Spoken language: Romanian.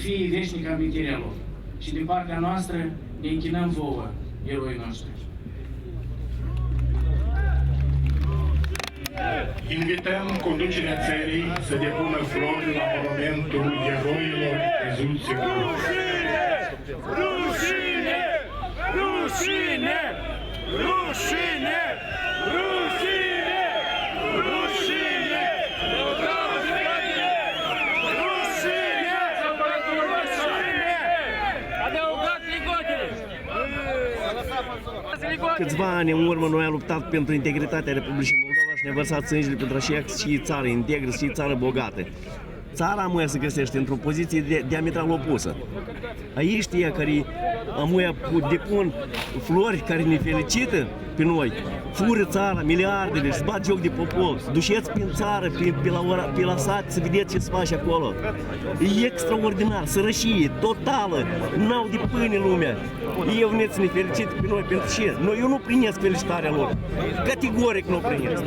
fie veșnic amintirea lor. Și din partea noastră ne închinăm vouă, eroii noștri. Invităm conducerea țării să depună flori la monumentul eroilor căzuți în Rușine! Rușine! Rușine! Rușine! Rușine! Rușine! Rușine! Adăugat ligotele! Câțiva ani în urmă noi am luptat pentru integritatea Republicii Moldova și ne-a vărsat sângele pentru a și țară integră și țară bogată. Țara amuia se găsește într-o poziție diametral opusă. Aici știa care amuia depun flori care ne felicită pe noi, fură țara, miliardele, se bat joc de popor, duceți prin țară, pe la sat, să vedeți ce se face acolo. E extraordinar, sărășie, totală, n-au de pâine lumea. Ei veniți să ne felicite pe noi pentru ce? Eu nu primesc felicitarea lor, categoric nu primesc.